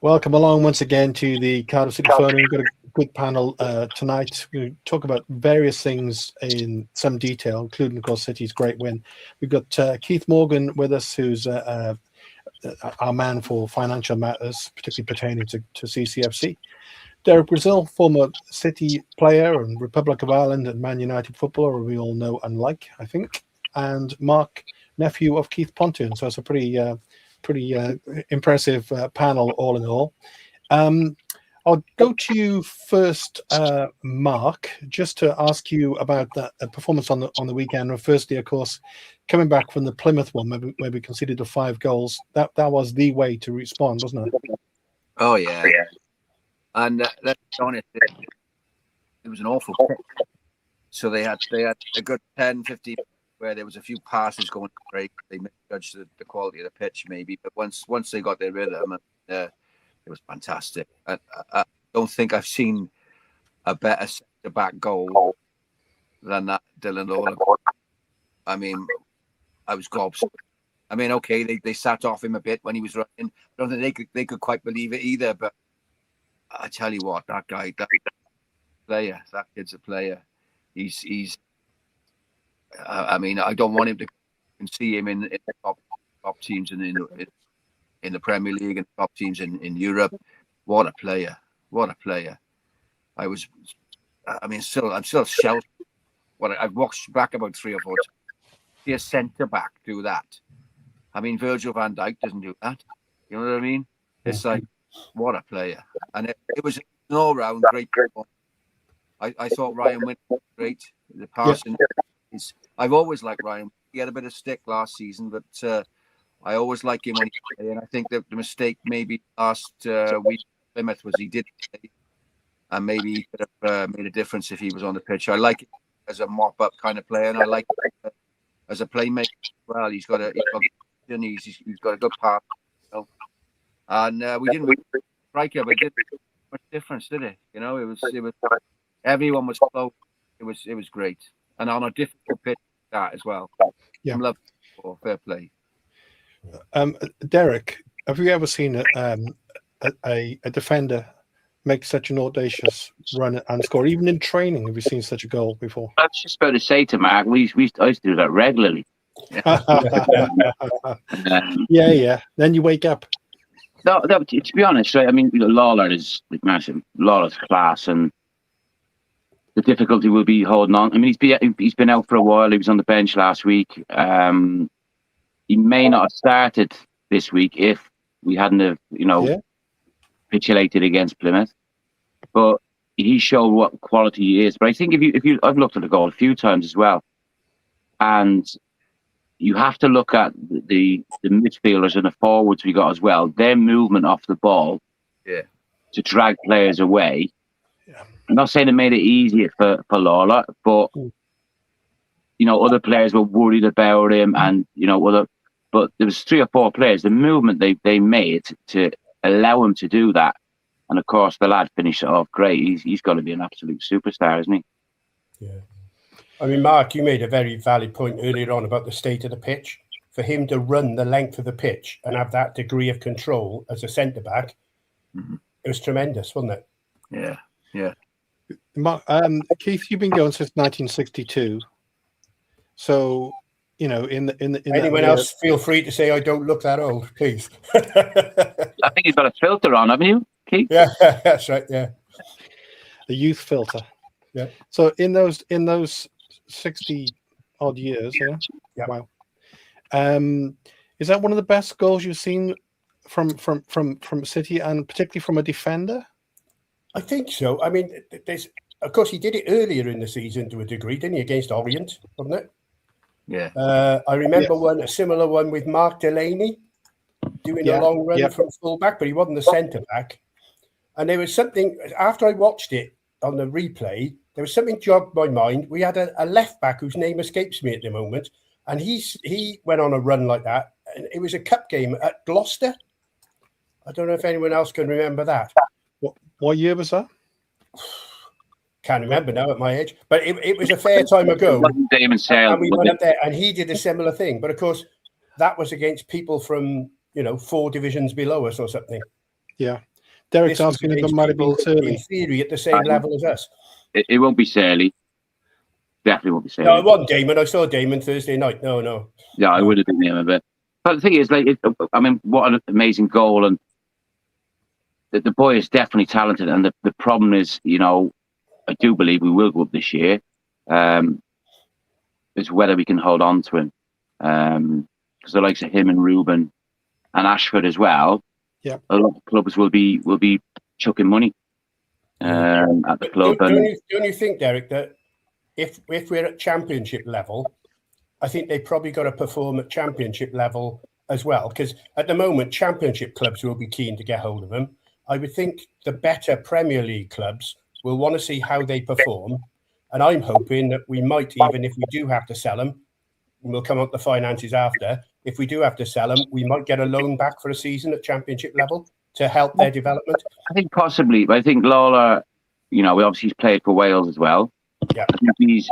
Welcome along once again to the Cardiff City Forum. We've got a good panel tonight. We'll talk about various things in some detail, including, of course, City's great win. We've got Keith Morgan with us, who's our man for financial matters, particularly pertaining to CCFC. Derek Brazil, former City player and Republic of Ireland and Man United footballer, we all know and like, I think. And Mark, nephew of Keith Pontin. So it's a pretty impressive panel, all in all. I'll go to you first, Mark, just to ask you about that performance on the weekend. And firstly, of course, coming back from the Plymouth one, where we conceded the 5 goals, that was the way to respond, wasn't it? Oh yeah. And let's be honest, it was an awful pitch. So they had a good 10, 15 where there was a few passes going great. They misjudged the quality of the pitch, maybe. But once they got their rhythm, it was fantastic. I don't think I've seen a better centre-back goal than that Dylan Lawler. I mean, I was gobsmacked. I mean, okay, they sat off him a bit when he was running. I don't think they could quite believe it either. But I tell you what, that guy, that kid's a player. He's. I mean, I don't want him to see him in the top teams in the Premier League and top teams in Europe. What a player! What a player! I'm still shelled. I've watched back about 3 or 4 times. See a centre back do that. I mean, Virgil van Dijk doesn't do that. You know what I mean? It's like, what a player! And it was an all-round great. I thought Ryan Wynn was great. The passing. Yeah. I've always liked Ryan. He had a bit of stick last season, but I always like him when he played. And I think that the mistake maybe last week at Plymouth was he did play, and maybe he could have made a difference if he was on the pitch. I like him as a mop-up kind of player, and I like him as a playmaker as well. He's got a good pass, you know? And we didn't really strike him, but it didn't make much difference, did it? You know, it was everyone was close. It was great. And on a difficult pitch that as well. Yeah. I'm loving it for fair play. Derek, have you ever seen a defender make such an audacious run and score? Even in training, have you seen such a goal before? I was just about to say to Mark, I used to do that regularly. Yeah. Then you wake up. No, to be honest, right, I mean, Lawler is massive. Lawler's class, and the difficulty will be holding on. I mean, he's been out for a while. He was on the bench last week. He may not have started this week if we hadn't have, capitulated against Plymouth. But he showed what quality he is. But I think if you, I've looked at the goal a few times as well, and you have to look at the midfielders and the forwards we got as well. Their movement off the ball, to drag players away. Yeah. I'm not saying it made it easier for Lawler, but other players were worried about him, and but there was 3 or 4 players. The movement they made to allow him to do that, and of course the lad finished it off great. He's got to be an absolute superstar, isn't he? Yeah. I mean, Mark, you made a very valid point earlier on about the state of the pitch. For him to run the length of the pitch and have that degree of control as a centre back, it was tremendous, wasn't it? Yeah. Yeah. Keith, you've been going since 1962. So, in anyone else feel free to say I don't look that old, please. I think you've got a filter on, haven't you, Keith? Yeah, that's right. Yeah, the youth filter. Yeah. So in those 60 odd years, yeah. Wow. Is that one of the best goals you've seen from City, and particularly from a defender? I think so. I mean, of course, he did it earlier in the season to a degree, didn't he, against Orient, wasn't it? Yeah. I remember a similar one with Mark Delaney doing a long run from fullback, but he wasn't the centre back. And there was something, after I watched it on the replay, there was something jogged my mind. We had a left back whose name escapes me at the moment, and he went on a run like that. And it was a cup game at Gloucester. I don't know if anyone else can remember that. What year was that? Can't remember now at my age, but it was a fair time ago. Damon Sale, and we went up there, and he did a similar thing. But of course, that was against people from 4 divisions below us or something. Yeah. Derek's this was asking if it against might have been people in Surly. theory at the same level as us. It won't be Surly. Definitely won't be Surly. No, it wasn't Damon. I saw Damon Thursday night. No. Yeah, I would have been him a bit. But the thing is, like, I mean, what an amazing goal, and the boy is definitely talented. And the problem is, you know, I do believe we will go up this year. It's whether we can hold on to him, because the likes of him and Ruben and Ashford as well. Yeah, a lot of clubs will be chucking money at the club. Don't you think, Derek, that if we're at championship level, I think they probably got to perform at championship level as well, because at the moment championship clubs will be keen to get hold of them. I would think the better Premier League clubs will want to see how they perform, and I'm hoping that we might, even if we do have to sell them, and we'll come up with the finances after. If we do have to sell them, we might get a loan back for a season at championship level to help their development. I think possibly, but I think Lawler, you know, obviously he's played for Wales as well. Yeah, I think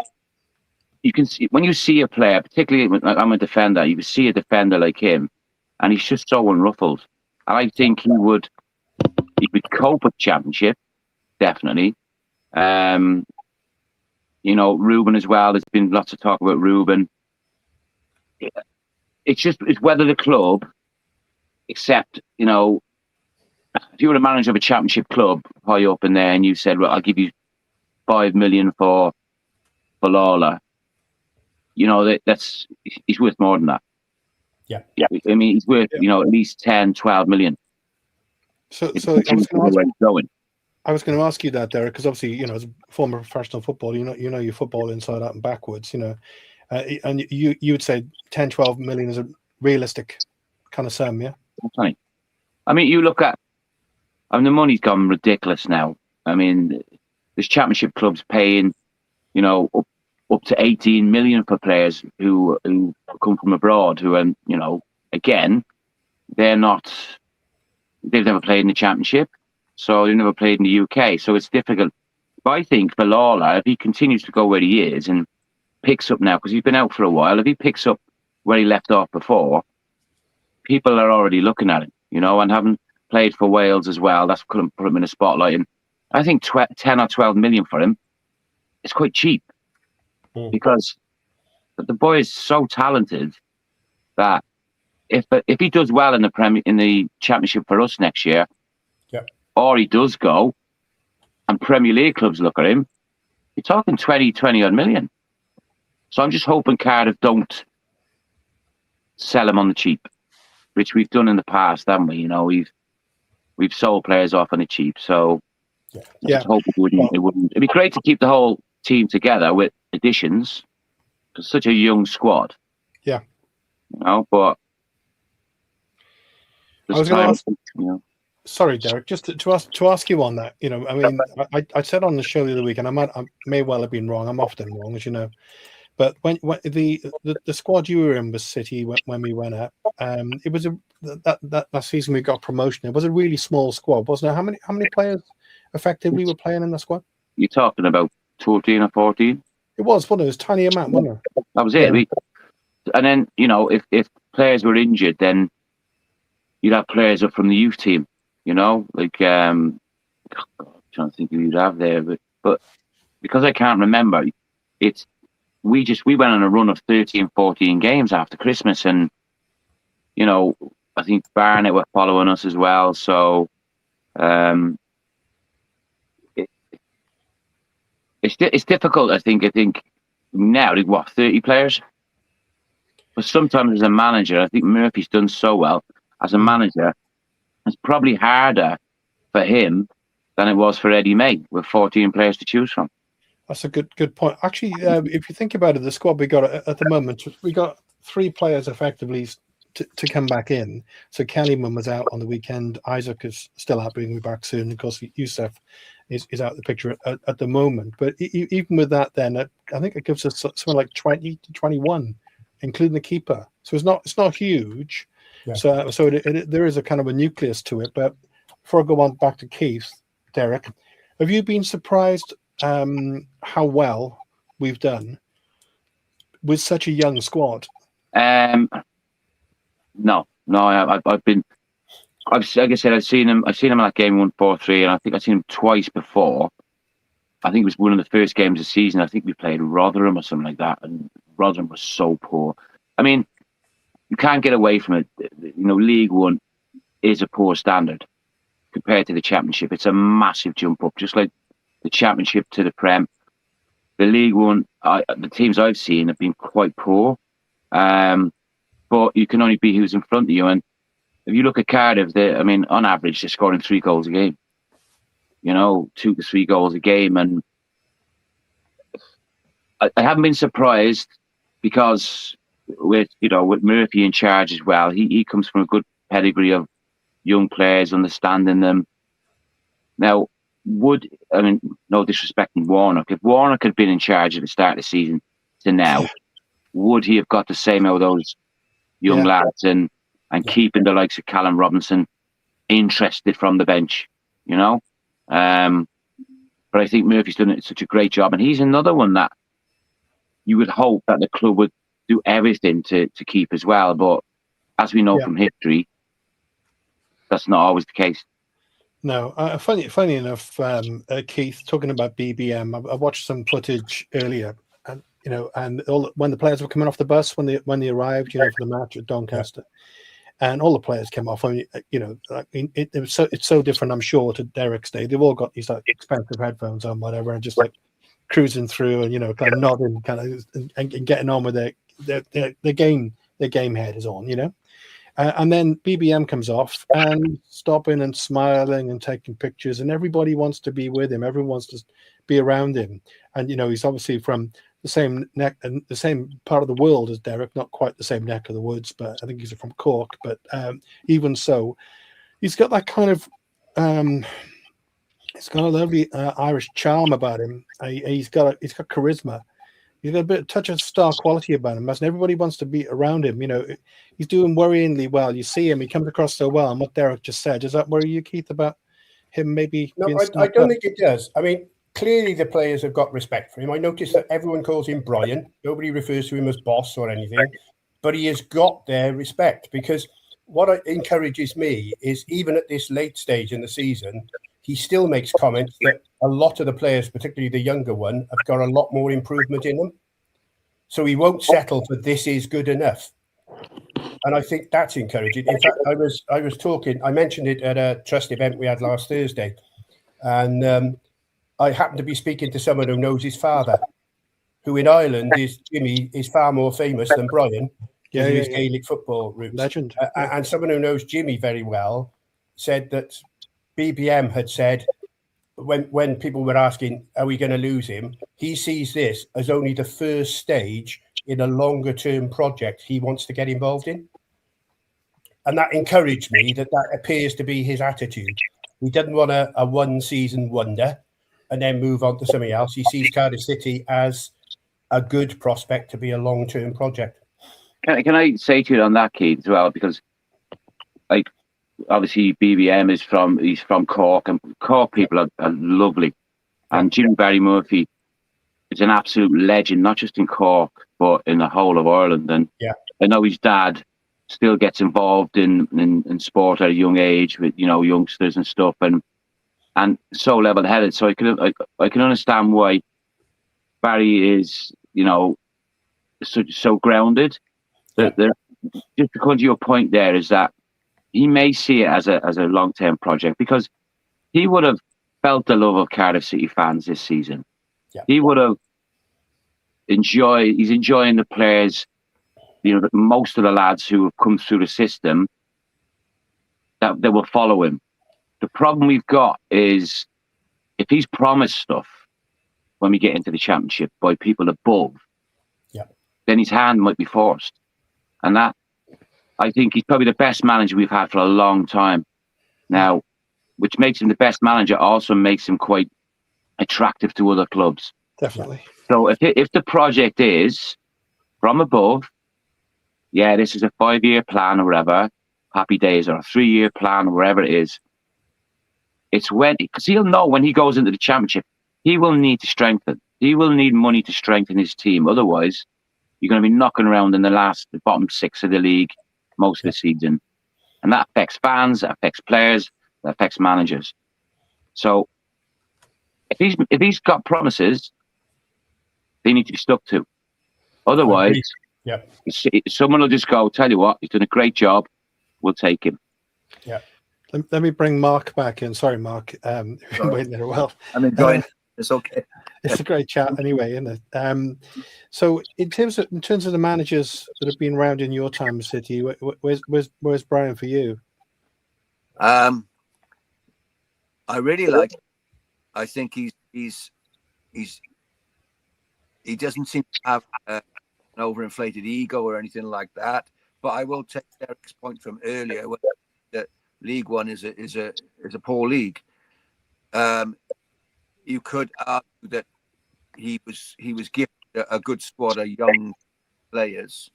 you can see when you see a player, particularly like I'm a defender, you can see a defender like him, and he's just so unruffled. And I think he would cope with championship, definitely. You know, Ruben as well. There's been lots of talk about Ruben. It's whether the club accept, you know, if you were the manager of a championship club high up in there and you said, well, I'll give you 5 million for Lawler, you know, he's worth more than that. Yeah. I mean, he's worth, you know, at least 10, 12 million. So I was going to ask you that, Derek, because obviously, you know, as a former professional footballer, you know your football inside out and backwards, you know, and you would say 10, 12 million is a realistic kind of sum, yeah? Funny. I mean, you look at, I mean, the money's gone ridiculous now. I mean, there's championship clubs paying, you know, up to 18 million for players who come from abroad, who are, you know, again, they've never played in the championship, so they've never played in the UK, so it's difficult. But I think for Lawler, if he continues to go where he is and picks up now, because he's been out for a while, if he picks up where he left off before, people are already looking at him, you know, and having played for Wales as well, that's put him in a spotlight. And I think 10 or 12 million for him is quite cheap, because the boy is so talented that if he does well in the championship for us next year, or he does go and Premier League clubs look at him, you're talking 20 odd million. So I'm just hoping Cardiff don't sell him on the cheap, which we've done in the past, haven't we? You know, we've sold players off on the cheap. So I just hope it wouldn't. It'd be great to keep the whole team together with additions. It's such a young squad. Yeah. You know, but I was going to ask, sorry, Derek, just to ask you on that. You know, I mean, I said on the show the other week, and I may well have been wrong. I'm often wrong, as you know. But when the squad you were in was City when we went up, it was that season we got promotion. It was a really small squad, wasn't it? How many players effectively were playing in the squad? You're talking about 13 or 14? It was, wasn't it? It was a tiny amount, wasn't it? That was it. Yeah. And then, you know, if players were injured, then you'd have players up from the youth team, you know, like I'm trying to think who you'd have there, but because I can't remember, we went on a run of 13, 14 games after Christmas, and you know, I think Barnet were following us as well, so it's difficult. I think now they've what, 30 players, but sometimes as a manager, I think Murphy's done so well as a manager. It's probably harder for him than it was for Eddie May with 14 players to choose from. That's a good point. Actually, if you think about it, the squad we got at the moment, we got 3 players effectively to come back in. So Kellyman was out on the weekend. Isaac is still out, being back soon. Of course, Youssef is out of the picture at the moment. But even with that, then I think it gives us something like 20 to 21, including the keeper. So it's not huge. Yeah. So there is a kind of a nucleus to it. But before I go on back to Keith, Derek, have you been surprised how well we've done with such a young squad? No, I've been like I said, I've seen him in that game. We won 4-3, and I think I've seen him twice before. I think it was one of the first games of the season. I think we played Rotherham or something like that, and Rotherham was so poor. I mean, you can't get away from it. League One is a poor standard compared to the Championship. It's a massive jump up, just like the Championship to the Prem. The League One, the teams I've seen have been quite poor, but you can only be who's in front of you. And if you look at Cardiff, on average, they're scoring 3 goals a game. 2 to 3 goals a game, and I haven't been surprised because with Murphy in charge as well, he comes from a good pedigree of young players, understanding them. Now, no disrespecting Warnock, if Warnock had been in charge at the start of the season to now, would he have got the same out of those young lads and keeping the likes of Callum Robinson interested from the bench? But I think Murphy's done such a great job, and he's another one that you would hope that the club would do everything to keep as well. But as we know from history, that's not always the case. No, funny enough, Keith, talking about BBM, I watched some footage earlier, and when the players were coming off the bus when they arrived, for the match at Doncaster. And all the players came off. It's so different, I'm sure, to Derek's day. They've all got these expensive headphones on, whatever, and just cruising through and kind of nodding, and getting on with their game. Their game head is on, and then BBM comes off and stopping and smiling and taking pictures, and everybody wants to be with him. Everyone wants to be around him, and he's obviously from the same neck and the same part of the world as Derek, not quite the same neck of the woods, but I think he's from Cork. But even so, he's got that kind of he's got a lovely Irish charm about him. He's got charisma. He's got a bit of touch of star quality about him, and everybody wants to be around him. He's doing worryingly well. You see him; he comes across so well. And what Derek just said, does that worry you, Keith, about him maybe? No, I don't think it does. I mean, clearly the players have got respect for him. I noticed that everyone calls him Brian. Nobody refers to him as boss or anything, but he has got their respect, because what encourages me is even at this late stage in the season, he still makes comments that a lot of the players, particularly the younger one, have got a lot more improvement in them. So he won't settle for this is good enough. And I think that's encouraging. In fact, I mentioned it at a trust event we had last Thursday. And I happened to be speaking to someone who knows his father, who in Ireland is far more famous than Brian, because of his Gaelic football roots. Legend. And someone who knows Jimmy very well said that BBM had said, when people were asking, are we going to lose him? He sees this as only the first stage in a longer term project he wants to get involved in. And that encouraged me that appears to be his attitude. He doesn't want a one season wonder and then move on to something else. He sees Cardiff City as a good prospect to be a long term project. Can I say to you on that, Keith, as well? Because obviously BBM he's from Cork, and Cork people are lovely. And Jimmy Barry Murphy is an absolute legend, not just in Cork, but in the whole of Ireland. And I know his dad still gets involved in sport at a young age with, youngsters and stuff, and so level-headed. So I can understand why Barry is, so grounded. Just to come to your point there is that he may see it as a long-term project, because he would have felt the love of Cardiff City fans this season. Yeah. He would have he's enjoying the players, most of the lads who have come through the system that will follow him. The problem we've got is if he's promised stuff when we get into the Championship by people above, then his hand might be forced. And that, I think he's probably the best manager we've had for a long time now, which makes him the best manager, also makes him quite attractive to other clubs. Definitely. So if the project is from above, this is a 5-year plan or whatever, happy days, or a 3-year plan or wherever it is, it's because he'll know when he goes into the Championship, he will need to strengthen. He will need money to strengthen his team. Otherwise, you're going to be knocking around in the bottom 6 of the league most of the season. And that affects fans, that affects players, that affects managers. So if he's got promises, they need to be stuck to. Otherwise, someone will just go, tell you what, he's done a great job, we'll take him. Yeah. Let me bring Mark back in. Sorry, Mark. You've been waiting there a while. I'm enjoying it. It's okay. It's a great chat anyway, isn't it? So in terms of the managers that have been around in your time in City, where's Brian for you? I really like. I think he doesn't seem to have an overinflated ego or anything like that. But I will take Derek's point from earlier that League One is a poor league. You could argue that he was gifted a good squad of young players,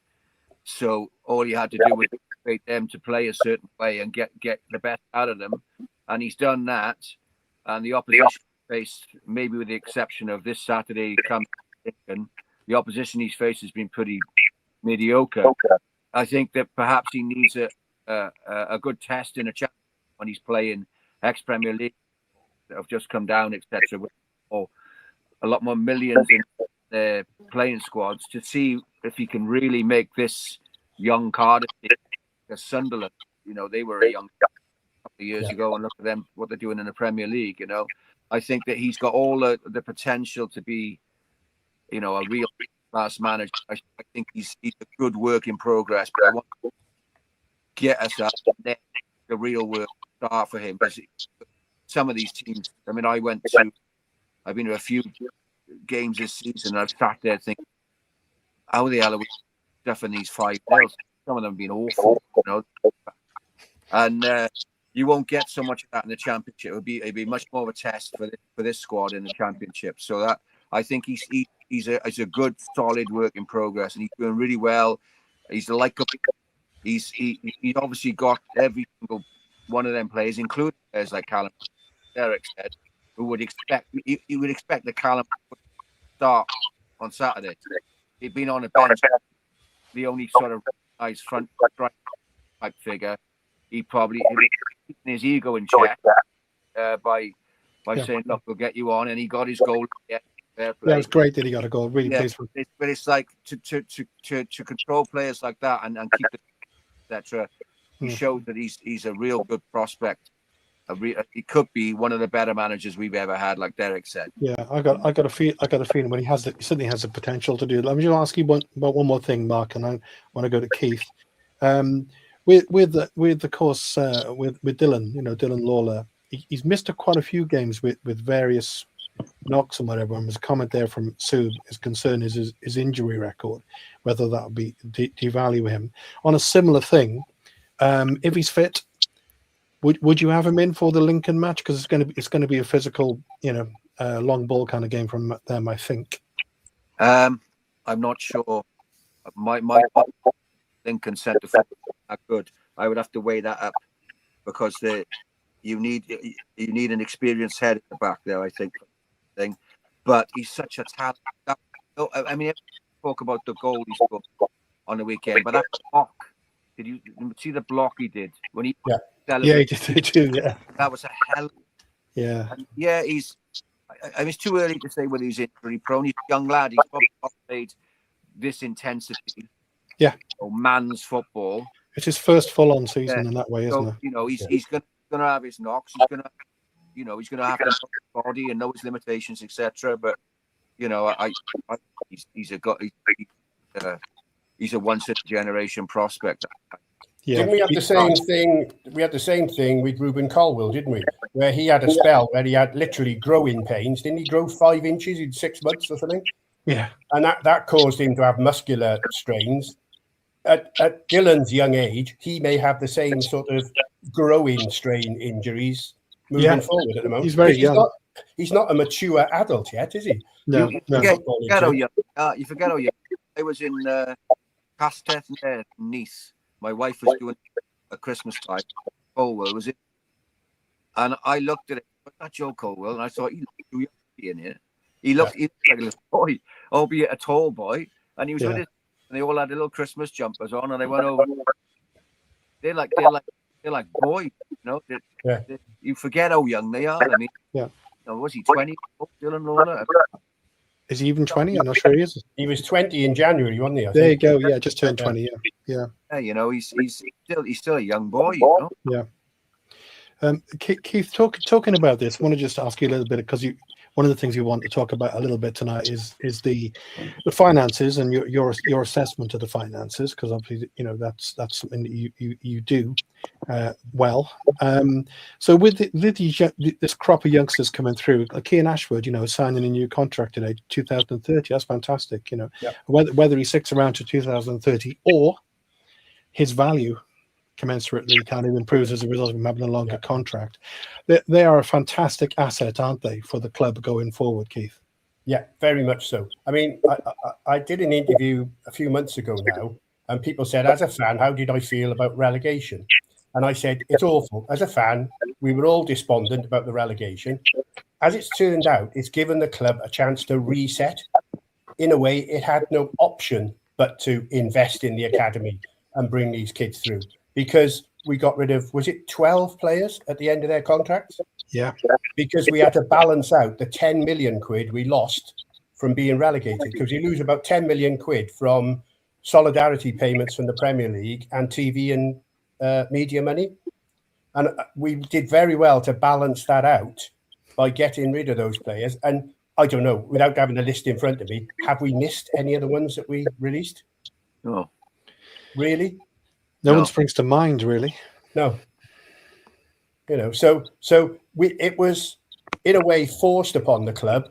so all he had to do was motivate them to play a certain way and get the best out of them, and he's done that. And the opposition faced, maybe with the exception of this Saturday, the opposition he's faced has been pretty mediocre. I think that perhaps he needs a good test in a championship when he's playing ex-Premier League that have just come down, etc., or a lot more millions in their playing squads, to see if he can really make this young Cardiff, Sunderland. They were a young couple of years ago, and look at them, what they're doing in the Premier League. I think that he's got all the potential to be, a real class manager. I think he's a good work in progress, but I want to get us up the real work start for him, because some of these teams, I mean, I've been to a few games this season, and I've sat there thinking, how the hell are we stuffing these 5-0? Some of them have been awful, and you won't get so much of that in the Championship. It'd be much more of a test for this squad in the Championship. So that, I think he's a good, solid work in progress, and he's doing really well. He's likable. He's obviously got every single one of them players, including players like Callum, Derek said, who would expect you would expect the Callum would start on Saturday. He'd been on the bench, the only sort of nice front type figure. He probably keeping his ego in check by saying, "Look, we'll get you on," and he got his goal. Yeah, it was great that he got a goal. Really pleased with it. But it's like to control players like that and keep it, etc. He showed that he's a real good prospect. He could be one of the better managers we've ever had, like Derek said. Yeah, I got a feeling when he certainly has the potential to do it. Let me just ask you about one more thing, Mark, and I want to go to Keith. With Dylan, Dylan Lawler, he's missed quite a few games with various knocks and whatever. And there's a comment there from Sue. His concern is his injury record, whether that would be devalue him. On a similar thing, if he's fit, would you have him in for the Lincoln match? Because it's going to be a physical, long ball kind of game from them, I think. I'm not sure. My Lincoln centre forward are good. I would have to weigh that up, because you need an experienced head at the back there, I think. But he's such a talent. I mean, talk about the goal he scored on the weekend, but that block. Did you see the block he did when he? Yeah, he did too. Yeah, that was a hell. Yeah, and he's. I mean, it's too early to say whether he's injury prone. He's a young lad. He's probably not played this intensity. Yeah, or man's football. It's his first full-on season in that way, isn't it? He's going to have his knocks. He's going to have to know his body and know his limitations, etc. But he's a once-in-a-generation prospect. Yeah. Didn't we have the same thing? We had the same thing with Ruben Colwill, didn't we? Where he had a spell where he had literally growing pains. Didn't he grow 5 inches in 6 months or something? Yeah. And that caused him to have muscular strains. At Dylan's young age, he may have the same sort of growing strain injuries moving forward at the moment. He's very young. He's not a mature adult yet, is he? No. You forget how young. I was in Casteth near Nice. My wife was doing a Christmas party. Colwell was it? And I looked at it. Was that Joe Colwell? And I thought, he looked too young to be in here. He looked like a little boy, albeit a tall boy. And he was with his. And they all had little Christmas jumpers on, and they went over. They're like they're like boys, you know. Yeah. You forget how young they are. I mean, Yeah. Was he 20? Dylan Lawler? Is he even 20? I'm not sure he is. He was 20 in January, wasn't he? I There you think. go. Yeah, just turned 20. Yeah. Yeah, he's still a young boy. You know? Yeah. Keith, talking about this, I want to just ask you a little bit, because one of the things you want to talk about a little bit tonight is the finances and your assessment of the finances, because obviously that's something that you do well. So with this crop of youngsters coming through, like Kean Ashford, signing a new contract today, 2030. That's fantastic. Whether he sticks around to 2030 or his value commensurately kind of improves as a result of him having a longer contract. They are a fantastic asset, aren't they, for the club going forward, Keith? Yeah, very much so. I mean, I did an interview a few months ago now, and people said, as a fan, how did I feel about relegation? And I said, it's awful. As a fan, we were all despondent about the relegation. As it's turned out, it's given the club a chance to reset. In a way, it had no option but to invest in the academy and bring these kids through, because we got rid of, was it 12 players at the end of their contracts? Yeah. Because we had to balance out the 10 million quid we lost from being relegated, because you lose about 10 million quid from solidarity payments from the Premier League and TV and media money. And we did very well to balance that out by getting rid of those players. And I don't know, without having a list in front of me, have we missed any of the ones that we released? No. Really? No one springs to mind, really. No. So it was in a way forced upon the club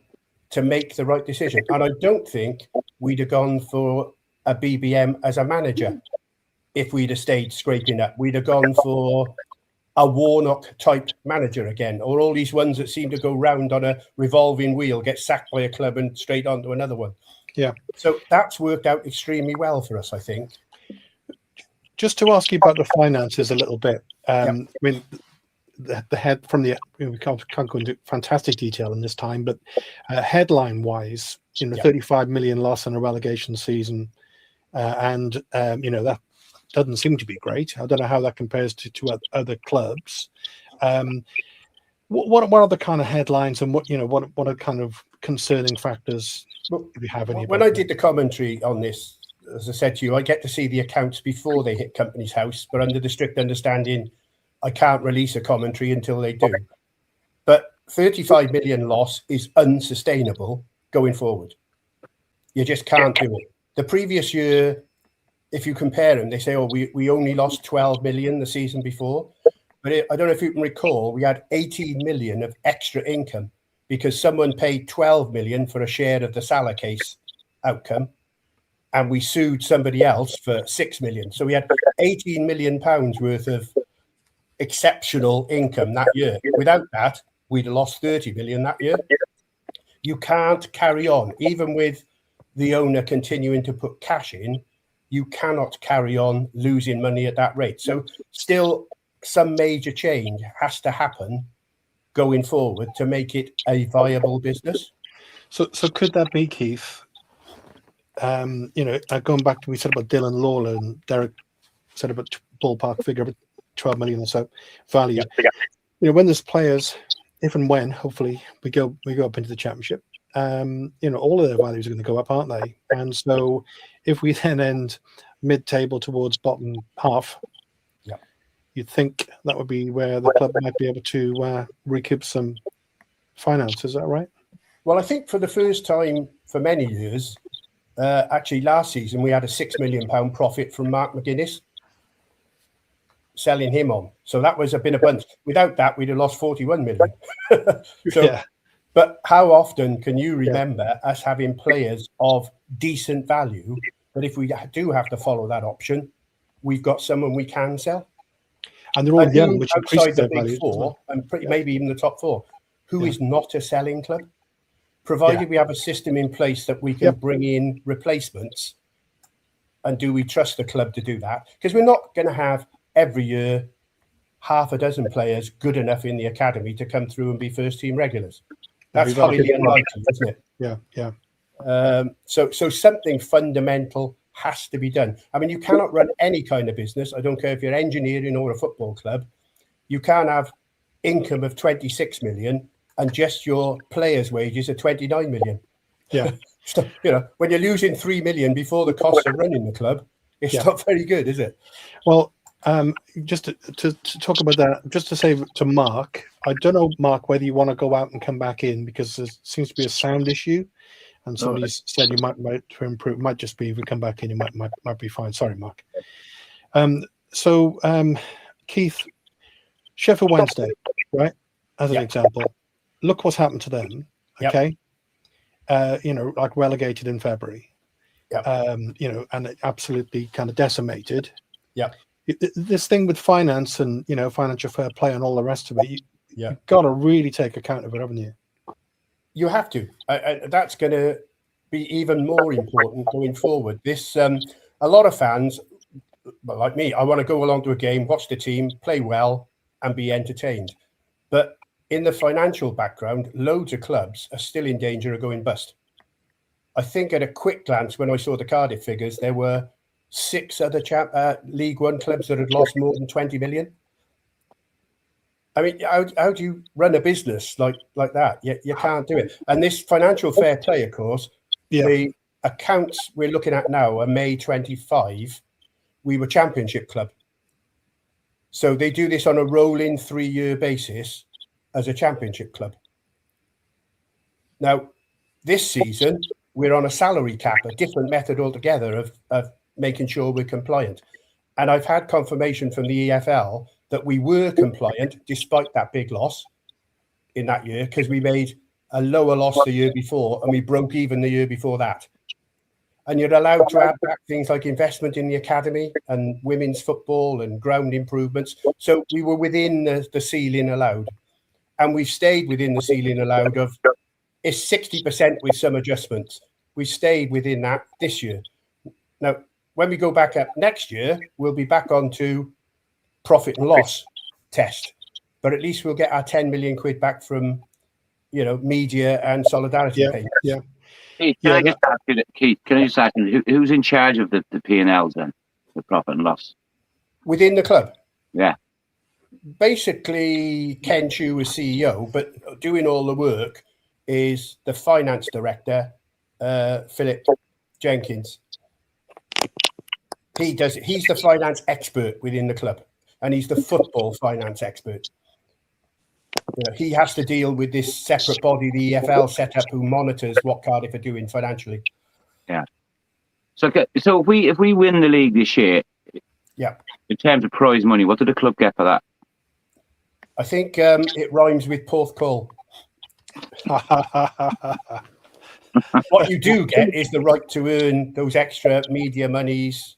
to make the right decision. And I don't think we'd have gone for a BBM as a manager if we'd have stayed scraping up. We'd have gone for a Warnock type manager again, or all these ones that seem to go round on a revolving wheel, get sacked by a club and straight on to another one. Yeah. So that's worked out extremely well for us, I think. Just to ask you about the finances a little bit. I mean, the head from the, we can't go into fantastic detail in this time, but headline wise, 35 million loss in a relegation season, and that doesn't seem to be great. I don't know how that compares to other clubs. What are the kind of headlines, and what are kind of concerning factors, if you have any? When I did the commentary on this, as I said to you, I get to see the accounts before they hit Company's House, but under the strict understanding, I can't release a commentary until they do. But 35 million loss is unsustainable going forward. You just can't do it. The previous year, if you compare them, they say, oh, we only lost 12 million the season before. But I don't know if you can recall, we had 18 million of extra income because someone paid 12 million for a share of the Salah case outcome, and we sued somebody else for 6 million. So we had 18 million pounds worth of exceptional income that year. Without that, we'd have lost 30 million that year. You can't carry on, even with the owner continuing to put cash in. You cannot carry on losing money at that rate. So still some major change has to happen going forward to make it a viable business. So could that be, Keith? Going back to, we said about Dylan Lawler, and Derek said about ballpark figure of 12 million or so value. When there's players, if and when, hopefully we go up into the championship, all of their values are going to go up, aren't they? And so if we then end mid-table towards bottom half, you'd think that would be where the club might be able to recoup some finance. Is that right? Well, I think for the first time for many years, actually last season, we had a £6 million profit from Mark McGuinness, selling him on. So that was been a bunch. Without that, we'd have lost 41 million. But how often can you remember us having players of decent value, but if we do have to follow that option, we've got someone we can sell? And they're all young, which outside increases the their big value. four, and maybe even the top four, who is not a selling club, provided we have a system in place that we can bring in replacements. And do we trust the club to do that? Because we're not going to have every year half a dozen players good enough in the academy to come through and be first team regulars. That's highly unlikely, isn't it? Yeah. So something fundamental has to be done. I mean, you cannot run any kind of business. I don't care if you're engineering or a football club. You can't have income of 26 million and just your players' wages are 29 million. Yeah. So, when you're losing 3 million before the cost of running the club, it's not very good, is it? Well, just to talk about that, just to say to Mark, I don't know, Mark, whether you want to go out and come back in, because there seems to be a sound issue, and somebody said you might to improve. Might just be if we come back in, you might be fine. Sorry, Mark. Keith, Sheffield Wednesday, right? As an example, look what's happened to them. Okay, like relegated in February. And it absolutely kind of decimated. Yeah. This thing with finance and financial fair play and all the rest of it, you've got to really take account of it, haven't you? You have to. That's going to be even more important going forward. This a lot of fans, like me, I want to go along to a game, watch the team, play well, and be entertained. But in the financial background, loads of clubs are still in danger of going bust. I think at a quick glance, when I saw the Cardiff figures, there were 6 other League One clubs that had lost more than 20 million. I mean, how do you run a business like that? You can't do it. And this financial fair play, of course, the accounts we're looking at now are May 25. We were Championship club. So they do this on a rolling 3-year basis as a Championship club. Now, this season, we're on a salary cap, a different method altogether of making sure we're compliant. And I've had confirmation from the EFL that we were compliant despite that big loss in that year, because we made a lower loss the year before and we broke even the year before that. And you're allowed to add back things like investment in the academy and women's football and ground improvements. So we were within the ceiling allowed. And we've stayed within the ceiling allowed of, it's 60% with some adjustments. We stayed within that this year. Now, when we go back up next year, we'll be back onto profit and loss test. But at least we'll get our 10 million quid back from, media and solidarity payments. Yeah. Keith, can I just ask you, who's in charge of the P&Ls then, the profit and loss? Within the club? Yeah. Basically, Ken Chu is CEO, but doing all the work is the finance director, Philip Jenkins. He's the finance expert within the club, and he's the football finance expert. He has to deal with this separate body, the EFL set up, who monitors what Cardiff are doing financially. Yeah. So if we win the league this year, in terms of prize money, what did the club get for that? I think it rhymes with Porthcawl. What you do get is the right to earn those extra media monies,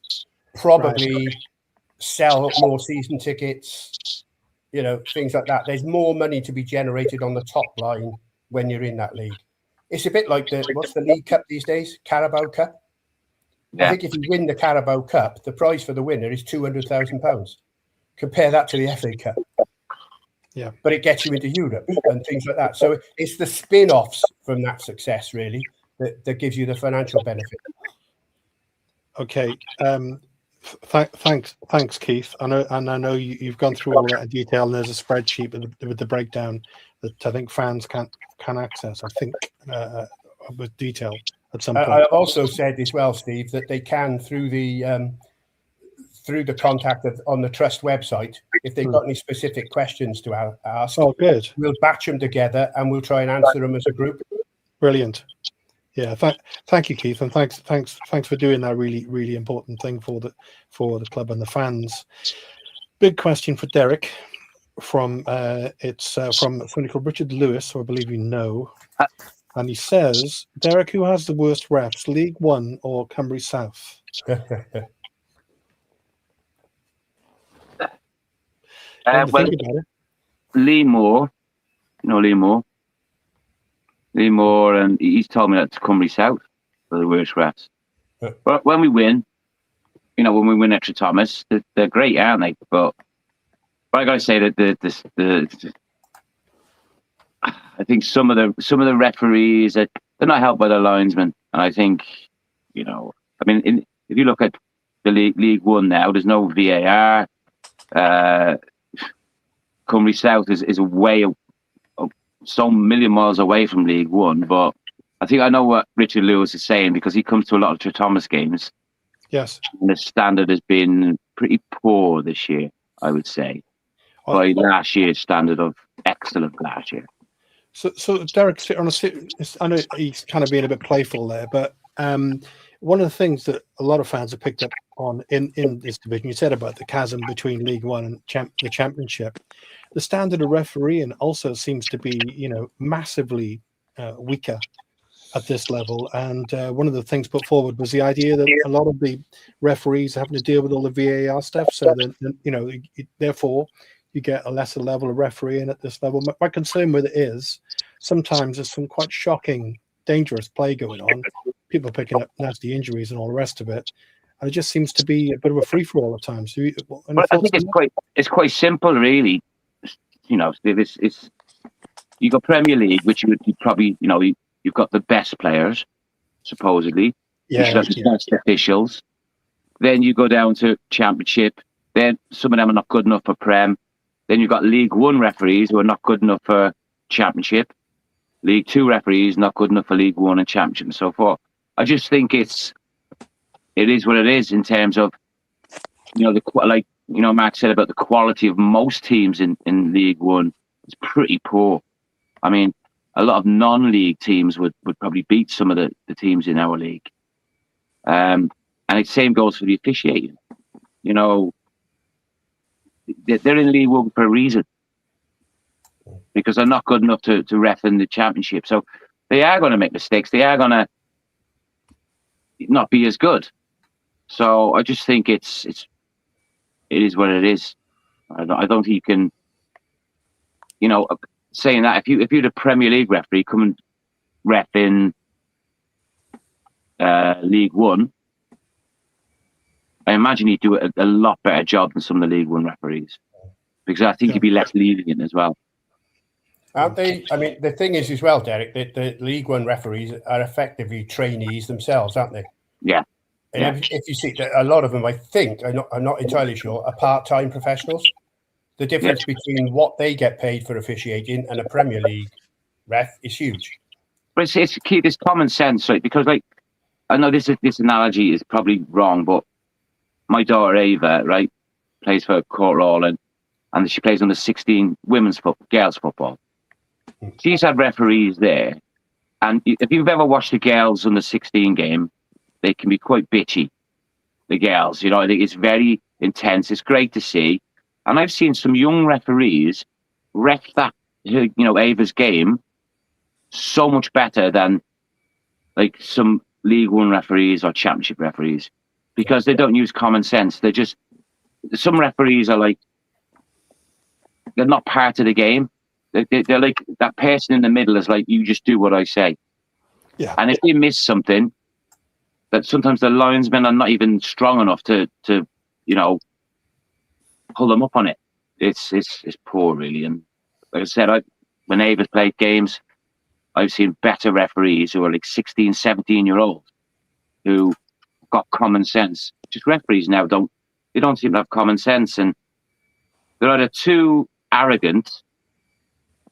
probably sell more season tickets, things like that. There's more money to be generated on the top line when you're in that league. It's a bit like what's the League Cup these days? Carabao Cup. Yeah. I think if you win the Carabao Cup, the prize for the winner is £200,000. Compare that to the FA Cup. Yeah, but it gets you into Europe and things like that. So it's the spin-offs from that success, really, that gives you the financial benefit. Okay. Thanks, Keith. I know you've gone through all that in detail, and there's a spreadsheet with the breakdown that I think fans can access. I think with detail at some point. I've also said as well, Steve, that they can through the contact on the Trust website. If they've got any specific questions to ask, good. We'll batch them together and we'll try and answer them as a group. Brilliant. Yeah, thank you, Keith, and thanks for doing that really, really important thing for the club and the fans. Big question for Derek from somebody called Richard Lewis, who I believe you know, and he says, Derek, who has the worst refs, League One or Cumbria South? Lee Moore, Lee Moore, and he's told me that Cumbria South are the worst refs. But when we win, when we win Extra Thomas, they're great, aren't they? But I gotta say that I think some of the referees they're not helped by the linesmen, and I think if you look at the League One now, there's no VAR. Cymru South is way so million miles away from League One, but I think I know what Richard Lewis is saying because he comes to a lot of True Thomas games. Yes. And the standard has been pretty poor this year, I would say. By last year's standard of excellent last year. So Derek, I know he's kind of being a bit playful there, but one of the things that a lot of fans have picked up on in this division, you said about the chasm between League One and the Championship, the standard of refereeing also seems to be, massively weaker at this level. And one of the things put forward was the idea that a lot of the referees are having to deal with all the VAR stuff, so that therefore you get a lesser level of refereeing at this level. My concern with it is sometimes there's some quite shocking, dangerous play going on, people picking up nasty injuries and all the rest of it. And it just seems to be a bit of a free-for-all at times. But I think it's quite simple, really. It's you got Premier League, which you probably, you've got the best players, supposedly. You should have the best officials. Then you go down to Championship. Then some of them are not good enough for Prem. Then you've got League One referees who are not good enough for Championship. League Two referees not good enough for League One and Championship and so forth. I just think it is what it is in terms of, Mark said about the quality of most teams in League One is pretty poor. I mean, a lot of non-league teams would probably beat some of the teams in our league. And the same goes for the officiating. They're in League One for a reason, because they're not good enough to ref in the Championship. So they are going to make mistakes. They are going to not be as good. So I just think it is what it is. I don't think you can, saying that if you're the Premier League referee, come and ref in League One, I imagine he'd do a lot better job than some of the League One referees, because I think he'd be less lenient as well. Aren't they? I mean, the thing is as well, Derek, that the League One referees are effectively trainees themselves, aren't they? Yeah. And if you see that, a lot of them, I think, I'm not entirely sure, are part-time professionals. The difference between what they get paid for officiating and a Premier League ref is huge. But it's key. This common sense, right? Because I know this analogy is probably wrong, but my daughter Ava, right, plays for Court Rawlin, and she plays on the 16 girls football. She's had referees there, and if you've ever watched the girls on the 16 game, they can be quite bitchy. The girls, I think it's very intense. It's great to see, and I've seen some young referees ref that, Ava's game so much better than like some League One referees or Championship referees, because they don't use common sense. Some referees are like, they're not part of the game. They're like, that person in the middle is like, you just do what I say. Yeah. And if they miss something, that sometimes the linesmen are not even strong enough to pull them up on it. It's poor, really. And like I said, when Ava's played games, I've seen better referees who are like 16, 17-year-olds who got common sense. Just referees now don't seem to have common sense, and they're either too arrogant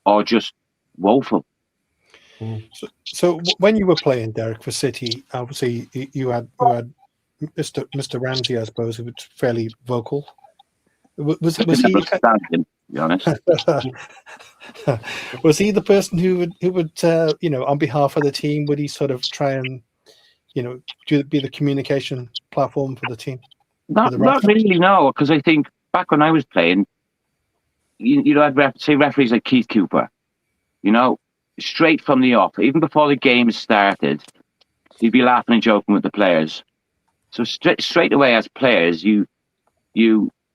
or just woeful. So when you were playing, Derek, for City, obviously you had Mr. Ramsey, I suppose, who was fairly vocal. Was he? To be honest. Was he the person who would on behalf of the team, would he sort of try and be the communication platform for the team? Not really, no, because I think back when I was playing, I'd referees like Keith Cooper, straight from the off, even before the game started, he'd be laughing and joking with the players. So straight away as players, you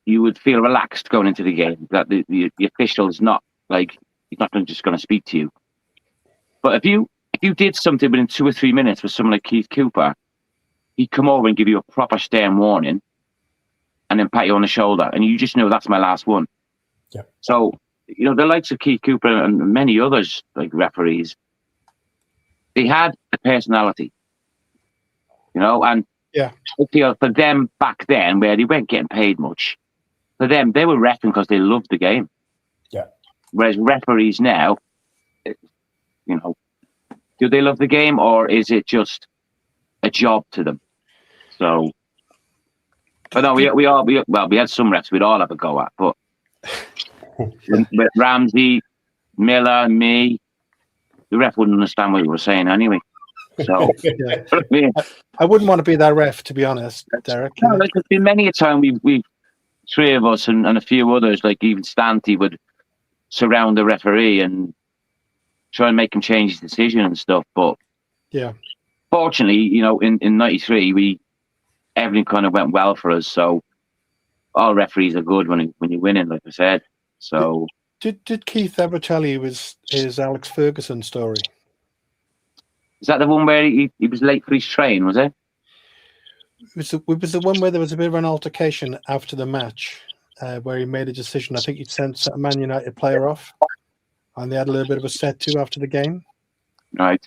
would feel relaxed going into the game, that the official is not like, he's not just going to speak to you. But if you did something within 2 or 3 minutes with someone like Keith Cooper, he'd come over and give you a proper stern warning and then pat you on the shoulder, and you just know that's my last one. Yeah. So, the likes of Keith Cooper and many others, like referees, they had a personality, and Yeah. I feel for them back then, where they weren't getting paid much, for them, they were reffing because they loved the game. Yeah. Whereas referees now, do they love the game, or is it just a job to them? So, I know we had some refs we'd all have a go at, but with Ramsey, Miller, me, the ref wouldn't understand what you were saying anyway. So, I wouldn't want to be that ref, to be honest, Derek. No, there's been many a time we've three of us and a few others, like even Stanty, would surround the referee and try and make him change his decision and stuff. But fortunately, in '93, everything kind of went well for us. So all referees are good when you're winning, like I said. So did Keith ever tell you his Alex Ferguson story? Is that the one where he was late for his train? Was it? It was the one where there was a bit of an altercation after the match, where he made a decision. I think he'd sent a Man United player off, and they had a little bit of a set to after the game. Right.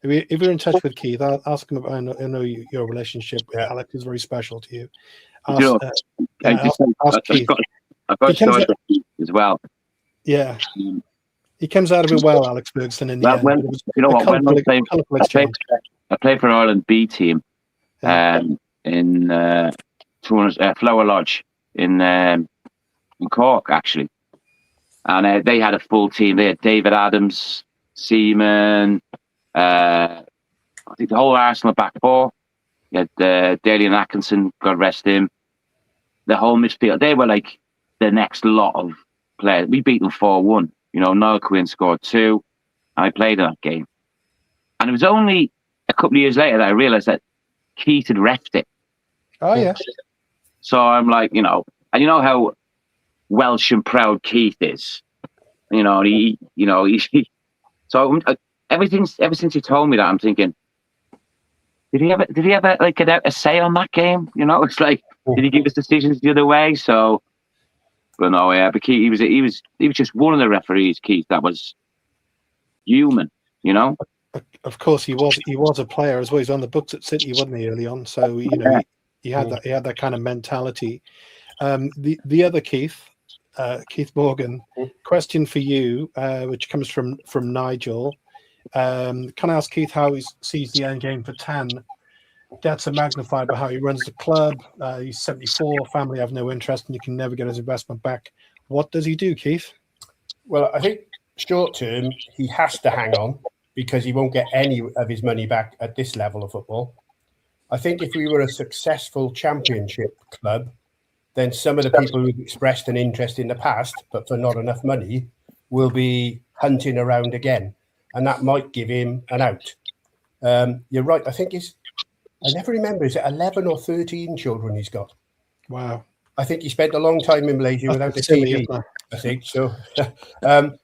If you're in touch with Keith, I'll ask him about. I know your relationship with Alex is very special to you. Ask Keith. I've got a story as well. Yeah. He comes out of it well, Alex Ferguson, in the end. When I played for Ireland B team in Flower Lodge in Cork, actually. And they had a full team. They had David Adams, Seaman, I think the whole Arsenal back four. You had Dalian Atkinson, God rest him. The whole midfield. They were like the next lot of players. We beat them 4-1. Noel Quinn scored 2. And I played in that game. And it was only a couple of years later that I realised that Keith had refed it. Oh, yeah. So I'm like, and you know how Welsh and proud Keith is. So ever since you told me that, I'm thinking, did he ever like get a say on that game? It's like, did he give us decisions the other way? So, but no, yeah. But Keith, he was just one of the referees, Keith, that was human. Of course, he was a player as well. He's on the books at City, wasn't he, early on? So he had that kind of mentality. The other Keith, Keith Morgan, question for you, which comes from Nigel. Can I ask Keith how he sees the end game for Tan? Debts are magnified by how he runs the club. He's 74, family have no interest, and he can never get his investment back. What does he do, Keith? Well, I think short term, he has to hang on because he won't get any of his money back at this level of football. I think if we were a successful championship club, then some of the people who've expressed an interest in the past, but for not enough money, will be hunting around again. And that might give him an out. You're right. I think I never remember, is it 11 or 13 children he's got? Wow. I think he spent a long time in Malaysia without a TV, I think. So,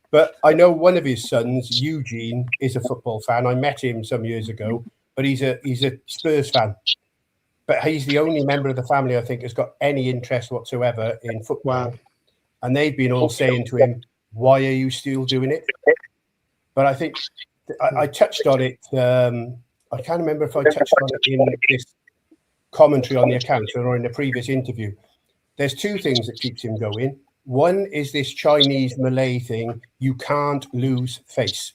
but I know one of his sons, Eugene, is a football fan. I met him some years ago, but he's a Spurs fan. But he's the only member of the family, I think, has got any interest whatsoever in football. Wow. And they've been all saying to him, why are you still doing it? But I think I touched on it. I can't remember if I touched on it in this commentary on the account or in the previous interview. There's two things that keeps him going. One is this Chinese Malay thing. You can't lose face.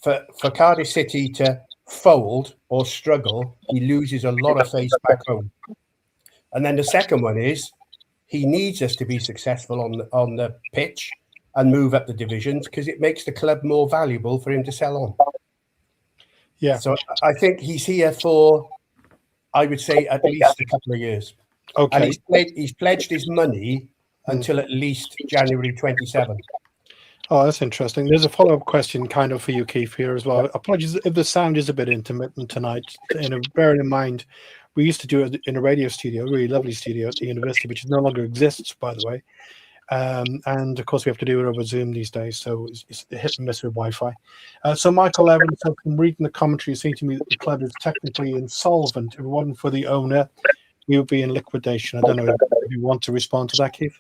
For Cardiff City to fold or struggle, he loses a lot of face back home. And then the second one is he needs us to be successful on the pitch and move up the divisions because it makes the club more valuable for him to sell on. Yeah. So I think he's here for, I would say, at least a couple of years. Okay. And he's pledged his money until at least January 27. Oh, that's interesting. There's a follow-up question kind of for you, Keith, here as well. Apologies if the sound is a bit intermittent tonight. Bearing in mind, we used to do it in a radio studio, a really lovely studio at the university, which no longer exists, by the way. And of course, we have to do it over Zoom these days, so it's hit and miss with Wi-Fi. So Michael Evans, from reading the commentary, it seemed to me that the club is technically insolvent. If it wasn't for the owner, we would be in liquidation. I don't know if you want to respond to that, Keith.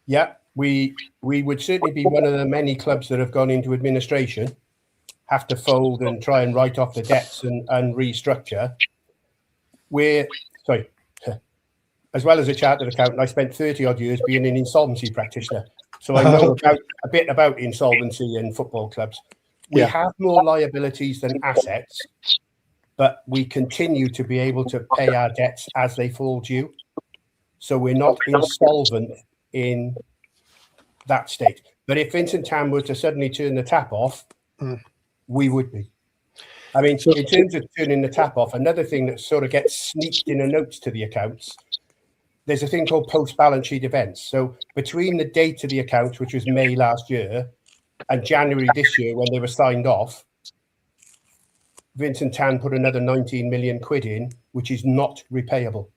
Yeah, we would certainly be one of the many clubs that have gone into administration, have to fold and try and write off the debts and restructure. as well as a chartered accountant, I spent 30 odd years being an insolvency practitioner. So I know a bit about insolvency in football clubs. We have more liabilities than assets, but we continue to be able to pay our debts as they fall due. So we're not insolvent in that state. But if Vincent Tan were to suddenly turn the tap off, we would be. I mean, in terms of turning the tap off, another thing that sort of gets sneaked in a notes to the accounts, there's a thing called post-balance sheet events. So between the date of the accounts, which was May last year, and January this year when they were signed off, Vincent Tan put another 19 million quid in, which is not repayable.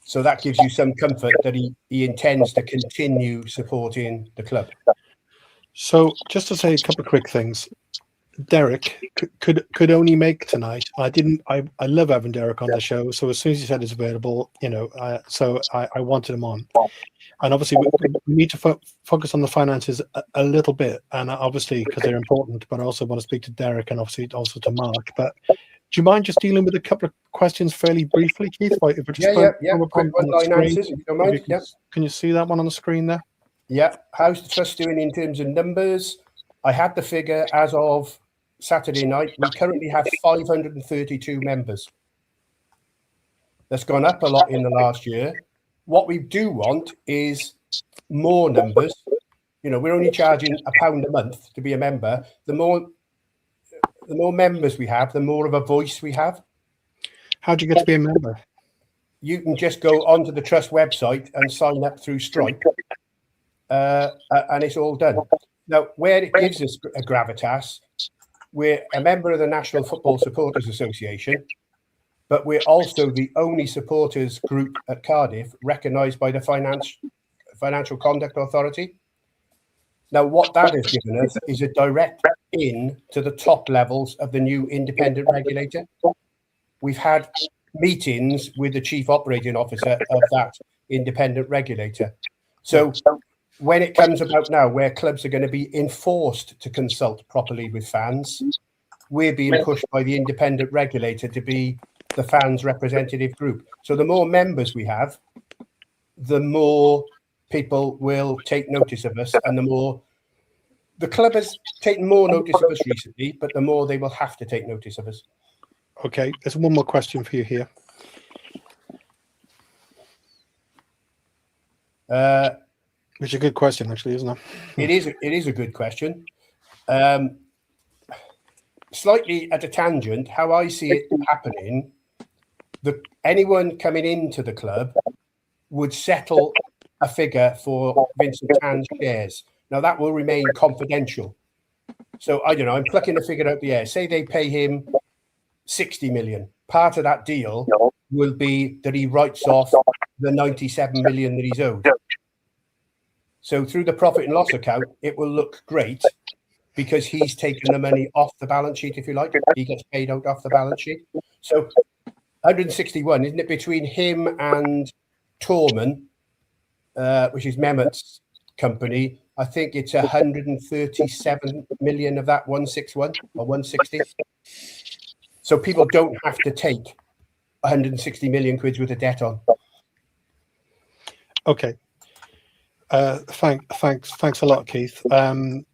So that gives you some comfort that he intends to continue supporting the club. So just to say a couple of quick things. Derek could only make tonight. I love having Derek on the show. So as soon as he said it's available, I wanted him on. And obviously we need to focus on the finances a little bit, and obviously because they're important. But I also want to speak to Derek and obviously also to Mark. But do you mind just dealing with a couple of questions fairly briefly, Keith? Quick one-line answers, if you don't mind. Can you see that one on the screen there? Yeah. How's the trust doing in terms of numbers? I had the figure as of Saturday night. We currently have 532 members. That's gone up a lot in the last year. What we do want is more numbers. We're only charging £1 a month to be a member. The more members we have, the more of a voice we have. How do you get to be a member? You can just go onto the Trust website and sign up through Stripe, and it's all done. Now, where it gives us a gravitas, we're a member of the National Football Supporters Association, but we're also the only supporters group at Cardiff recognised by the Financial Conduct Authority. Now, what that has given us is a direct in to the top levels of the new independent regulator. We've had meetings with the chief operating officer of that independent regulator. So when it comes about now where clubs are going to be enforced to consult properly with fans, we're being pushed by the independent regulator to be the fans' representative group. So the more members we have, the more people will take notice of us, and the club has taken more notice of us recently, but the more they will have to take notice of us. Okay, there's one more question for you here. Which is a good question, actually, isn't it? It is a good question. Slightly at a tangent, how I see it happening, anyone coming into the club would settle a figure for Vincent Tan's shares. Now, that will remain confidential. So, I don't know, I'm plucking a figure out the air. Say they pay him 60 million. Part of that deal will be that he writes off the 97 million that he's owed. So through the profit and loss account, it will look great because he's taken the money off the balance sheet, if you like. He gets paid out off the balance sheet. So 161, isn't it, between him and Torman, which is Mehmet's company? I think it's 137 million of that 161 or 160. So people don't have to take 160 million quid worth of debt on. Okay. Thanks a lot, Keith. And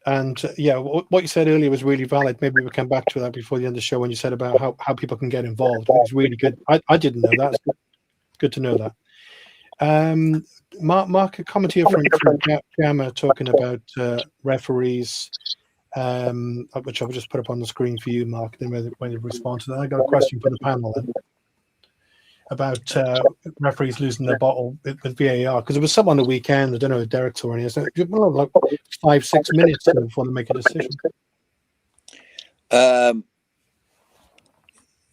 yeah, what you said earlier was really valid. Maybe we'll come back to that before the end of the show when you said about how people can get involved. It was really good. I didn't know that. It's good to know that. Mark, a comment here from Gamma talking about referees, which I'll just put up on the screen for you, Mark. Then when you respond to that, I got a question for the panel then about referees losing their bottle with VAR, because there was some on the weekend. I don't know if Derek saw any. It's like 5-6 minutes before they make a decision.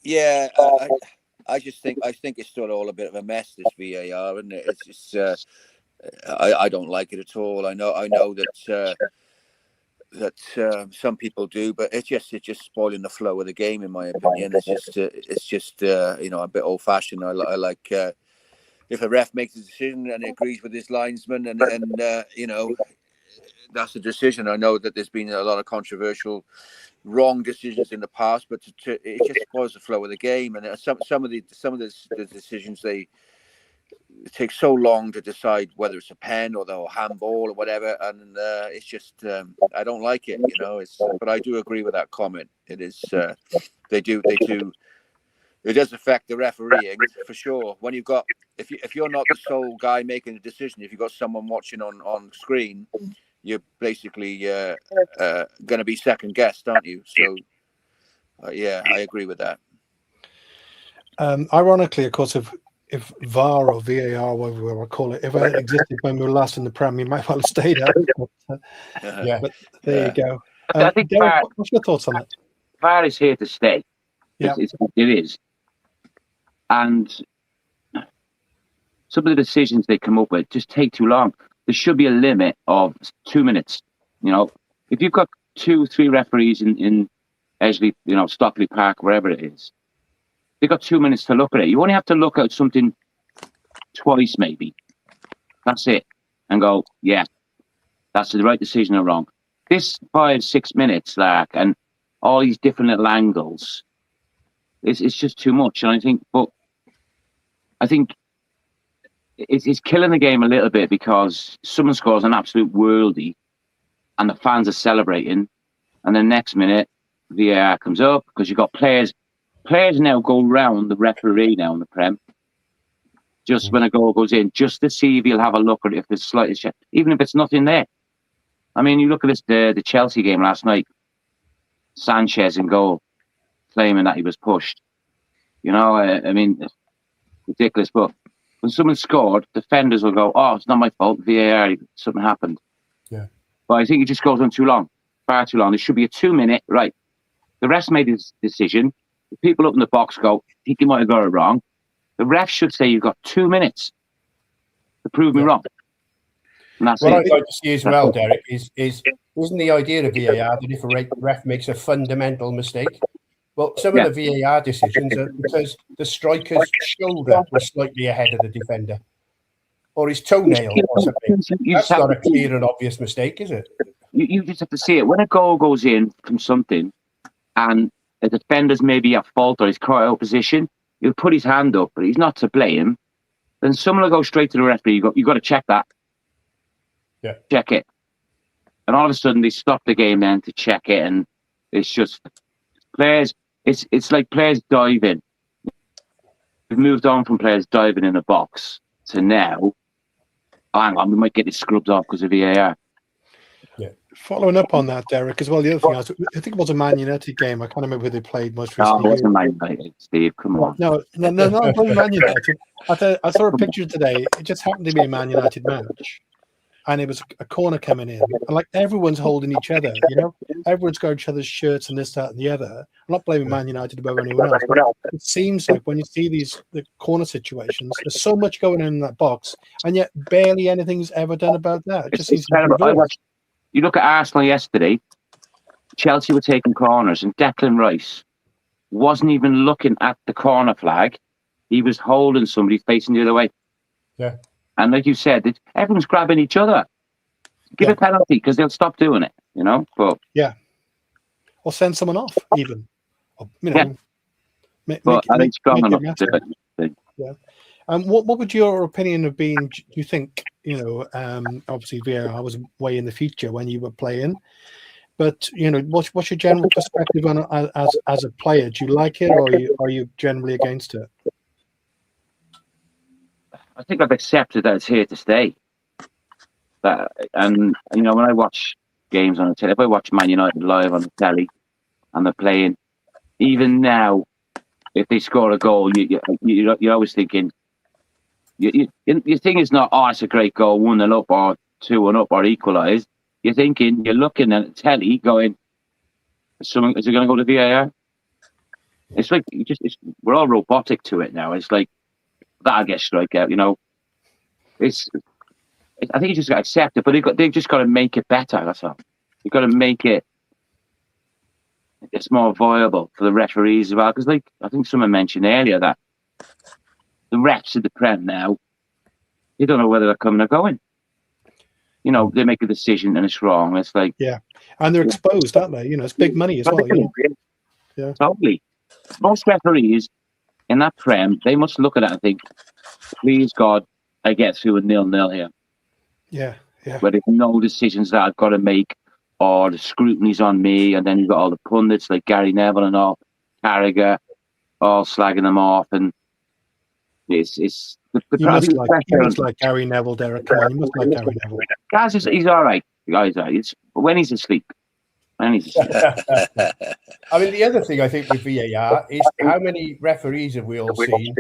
Yeah, I think it's still all a bit of a mess, this VAR, isn't it? It's just I don't like it at all. I know that some people do, but it's just spoiling the flow of the game, in my opinion. It's just a bit old fashioned. I like if a ref makes a decision and agrees with his linesman, and that's the decision. I know that there's been a lot of controversial, wrong decisions in the past, but it just spoils the flow of the game. And some of the decisions it takes so long to decide whether it's a pen or the handball or whatever, and it's just I don't like it, but I do agree with that comment. It is they do it does affect the refereeing for sure. When you've got if you're not the sole guy making the decision, if you've got someone watching on screen, you're basically going to be second guessed, aren't you? So yeah, I agree with that. Ironically, of course, if VAR or VAR, whatever we want to call it, if it existed when we were last in the Prem, you might well have stayed out. But there you go. I think Derek, what's your thoughts on that? VAR is here to stay. Yeah. It is. And some of the decisions they come up with just take too long. There should be a limit of 2 minutes. If you've got 2-3 referees in Edgeley, Stockley Park, wherever it is, they've got 2 minutes to look at it. You only have to look at something twice, maybe. That's it. And go, yeah, that's the right decision or wrong. This 5-6 minutes, and all these different little angles, it's just too much. And I think it's killing the game a little bit, because someone scores an absolute worldie and the fans are celebrating, and the next minute VAR comes up, because you've got players now go round the referee now in the Prem, just when a goal goes in, just to see if he'll have a look at it, if there's slightest check, even if it's nothing there. I mean, you look at the Chelsea game last night, Sanchez in goal, claiming that he was pushed. I mean, ridiculous. But when someone scored, defenders will go, "Oh, it's not my fault. VAR, something happened." Yeah. But I think it just goes on too long, far too long. There should be a 2 minute, right? The ref made his decision. The people up in the box go, "I think you might have got it wrong." The ref should say, "You've got 2 minutes to prove me wrong." And that's what it. I'd like to see as well, Derek, isn't the idea of VAR that if a ref makes a fundamental mistake, well, some of the VAR decisions are because the striker's shoulder was slightly ahead of the defender, or his toenail or something. That's not a clear and obvious mistake, is it? You just have to see it. When a goal goes in from something, and a defender's maybe at fault or he's caught out of position, he'll put his hand up, but he's not to blame. Then someone will go straight to the referee. You got to check that. Yeah. Check it. And all of a sudden they stop the game then to check it, and it's just players. It's like players diving. We've moved on from players diving in the box to now, hang on, we might get this scrubbed off because of VAR. Yeah. Following up on that, Derek, as well, the other thing I think it was a Man United game. I can't remember who they played most recently. No, it wasn't Man United, Steve. Come on. No, it wasn't Man United. I saw a picture today. It just happened to be a Man United match. And it was a corner coming in. And like everyone's holding each other, everyone's got each other's shirts and this, that, and the other. I'm not blaming Man United above anyone else, but it seems like when you see the corner situations, there's so much going on in that box, and yet barely anything's ever done about that. It just seems terrible. You look at Arsenal yesterday, Chelsea were taking corners, and Declan Rice wasn't even looking at the corner flag. He was holding somebody facing the other way. Yeah. And like you said, everyone's grabbing each other. Give a penalty, because they'll stop doing it, But or send someone off, even. Or, but I think strong enough to do it. Yeah. What would your opinion have been? Do you think obviously VAR was way in the future when you were playing, but what's your general perspective on it as a player? Do you like it, or are you generally against it? I think I've accepted that it's here to stay. And when I watch games on the telly, if I watch Man United live on the telly and they're playing, even now, if they score a goal, you're always thinking, your thing is not, oh, it's a great goal, 1-0 up or 2-1 up or equalised. You're looking at the telly going, is it going to go to VAR? It's like, we're all robotic to it now. It's like, that'll get strike out, I think you just got to accept it, but they've just got to make it better. That's all. You've got to make it more viable for the referees as well. Because, I think someone mentioned earlier that the refs in the Prem now, you don't know whether they're coming or going. they make a decision and it's wrong. It's like, and they're exposed, aren't they? It's big money as well. Yeah, totally. Most referees in that Prem, they must look at that and think, please God, I get through a 0-0 here. Yeah. Where there's no decisions that I've got to make, or the scrutiny's on me, and then you've got all the pundits like Gary Neville and all, Carragher, all slagging them off, and it's you must like Gary Neville, Derek. Come on, you must like Gary Neville. Guys, he's all right. Guys, it's when he's asleep. I mean, the other thing I think with VAR is how many referees have we all seen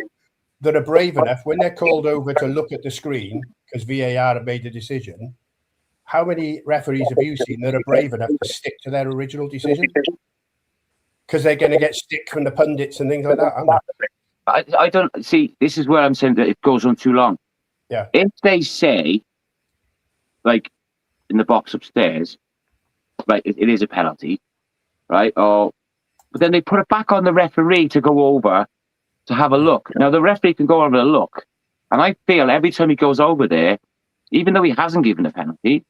that are brave enough when they're called over to look at the screen because VAR have made the decision. How many referees have you seen that are brave enough to stick to their original decision? Because they're going to get stick from the pundits and things like that, aren't they? I don't see. This is where I'm saying that it goes on too long. Yeah. If they say, like in the box upstairs, right, it is a penalty, right? But then they put it back on the referee to go over to have a look. Now the referee can go over a look, and I feel every time he goes over there, even though he hasn't given a penalty,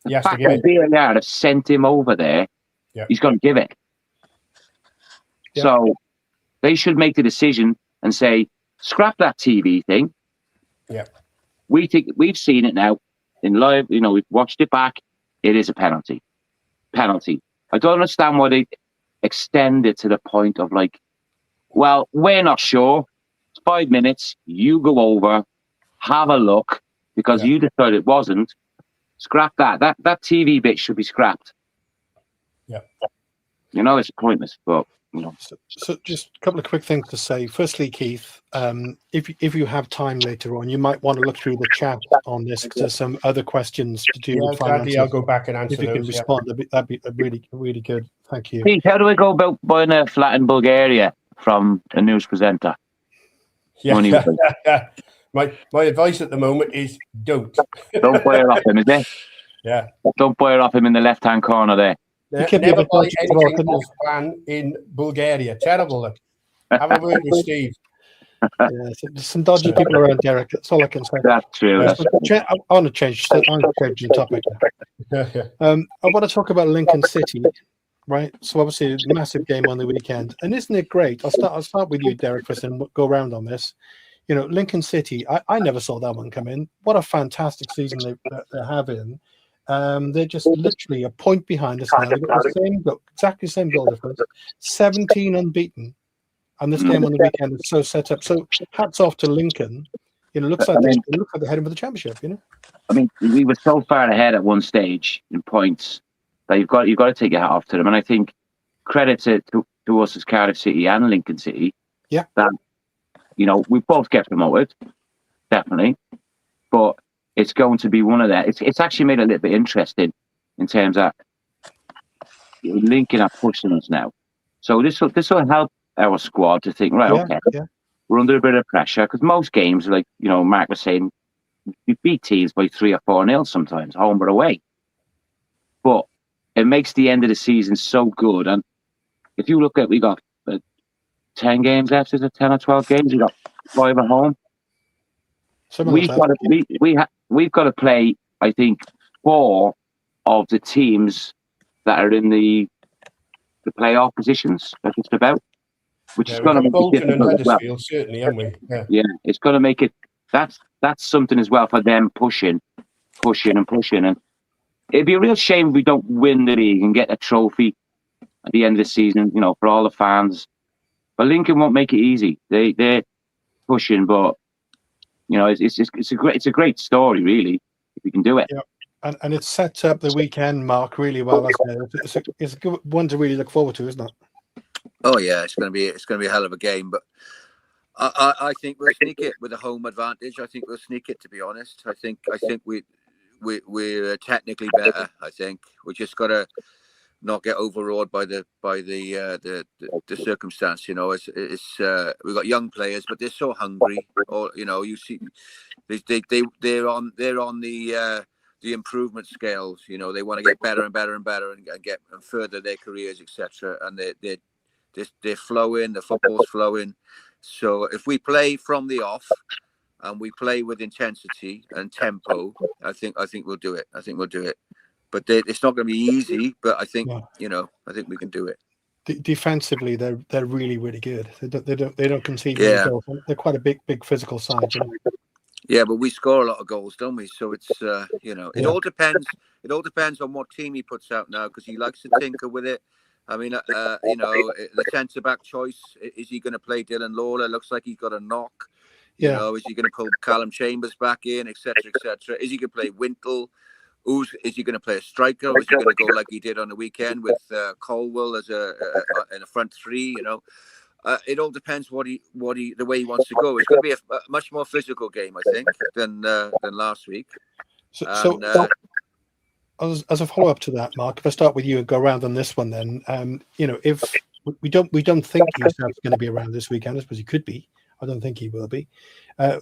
the fact that VAR have sent him over there, he's going to give it. Yeah. So they should make the decision and say, scrap that TV thing. Yeah, we've seen it now in live. We've watched it back. It is a penalty. Penalty. I don't understand why they extend it to the point of like, well, we're not sure. It's 5 minutes. You go over, have a look, because you decided it wasn't. Scrap that. That TV bit should be scrapped. Yeah. It's pointless, but So just a couple of quick things to say. Firstly, Keith, if you have time later on, you might want to look through the chat on this because there's some other questions to do with finances. I'll go back and answer if you those. Can respond, that'd be really, really good. Thank you. Pete, how do we go about buying a flat in Bulgaria from a news presenter? Yeah. My advice at the moment is don't. Don't buy it off him, is it? Yeah. Don't buy it off him in the left-hand corner there. Never buy anything off plan in Bulgaria. Terrible. Have a word with Steve. There's some dodgy people around, Derek. That's all I can say. That's true. I want to change the topic. I want to talk about Lincoln City, right? So obviously, a massive game on the weekend, and isn't it great? I'll start with you, Derek, first, and go around on this. Lincoln City. I never saw that one come in. What a fantastic season they're having. They're just literally a point behind us now. They've got exactly the same goal difference, 17 unbeaten. And this game on the weekend is so set up. So hats off to Lincoln. Looks like they're heading for the championship. I mean, we were so far ahead at one stage in points that you've got to take your hat off to them. And I think credit to us as Cardiff City and Lincoln City. Yeah. That we both get promoted, definitely, but it's going to be one of that. It's actually made it a little bit interesting in terms of Lincoln are pushing us now. So this will help our squad to think, right, we're under a bit of pressure because most games, like Mark was saying, we beat teams by 3 or 4-0 sometimes, home or away. But it makes the end of the season so good. And if you look at, we got 10 games left, is it 10 or 12 games? We got 5 at home. We've got to play, I think, 4 of the teams that are in the playoff positions, like it's about, which is going to make Pontin it difficult as well. Certainly, haven't we? Yeah, it's going to make it. That's something as well for them pushing, and it'd be a real shame if we don't win the league and get a trophy at the end of the season. For all the fans. But Lincoln won't make it easy. They're pushing, but it's a great story, really, if we can do it. Yeah, and it's set up the weekend, Mark, really well. It's a good one to really look forward to, isn't it? Oh yeah, it's going to be a hell of a game. But I think we'll sneak it with a home advantage. I think we'll sneak it. To be honest, I think we're technically better. I think we just got to not get overawed by the circumstance. We've got young players, but they're so hungry. Or you see, they're on the improvement scales. They want to get better and better and better and further their careers, etc. And they're flowing. The football's flowing. So if we play from the off, and we play with intensity and tempo, I think we'll do it. I think we'll do it. But it's not going to be easy. But I think I think we can do it. Defensively, they're really, really good. They don't concede Yeah. goals. They're quite a big physical side. Yeah, but we score a lot of goals, don't we? So it's it all depends. It all depends on what team he puts out now, because he likes to tinker with it. I mean, the centre back choice, is he going to play Dylan Lawler? Looks like he's got a knock. You know, is he going to pull Callum Chambers back in, etc., etc.? Is he going to play Wintle? Is he going to play a striker? Or is he going to go like he did on the weekend with Colwell as in a front three? It all depends the way he wants to go. It's going to be a much more physical game, I think, than last week. As a follow up to that, Mark, if I start with you and go around on this one, then if we don't think he's going to be around this weekend, I suppose he could be. I don't think he will be.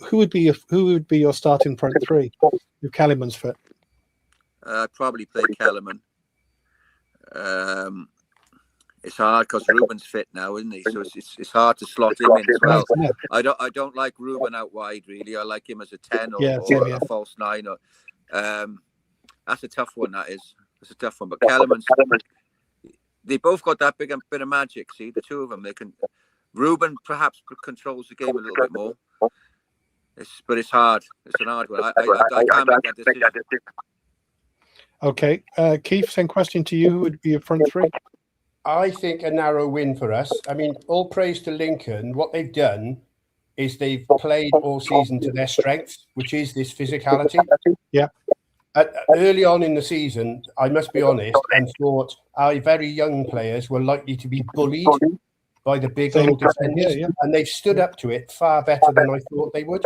Who would be your starting front three if Kellyman's fit? I'd probably play Kellerman. It's hard because Ruben's fit now, isn't he? So it's hard to slot him in as well. I don't like Ruben out wide really. I like him as a 10 or a false 9. That's a tough one. That's a tough one. But Kellerman's, they both got that bit of magic. See, the two of them, they can. Ruben perhaps controls the game a little bit more. But it's hard. It's an hard one. I can't make that decision. Okay, Keith, same question to you. Who would be your front three? I think a narrow win for us. I mean, all praise to Lincoln. What they've done is they've played all season to their strengths, which is this physicality. Yeah. Early on in the season, I must be honest, and thought our very young players were likely to be bullied by the big old defenders, and they've stood up to it far better than I thought they would.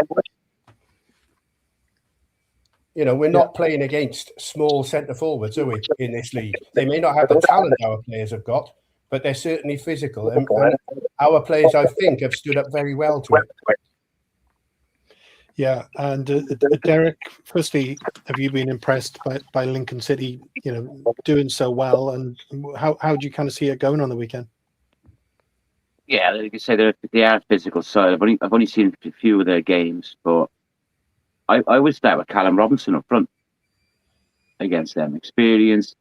We're not playing against small centre forwards, are we, in this league? They may not have the talent our players have got, but they're certainly physical. And our players, I think, have stood up very well to it. Yeah, and Derek, firstly, have you been impressed by Lincoln City, doing so well? And how do you kind of see it going on the weekend? Yeah, like I say, they are physical side. I've only seen a few of their games, but I would start with Callum Robinson up front against them. Experience.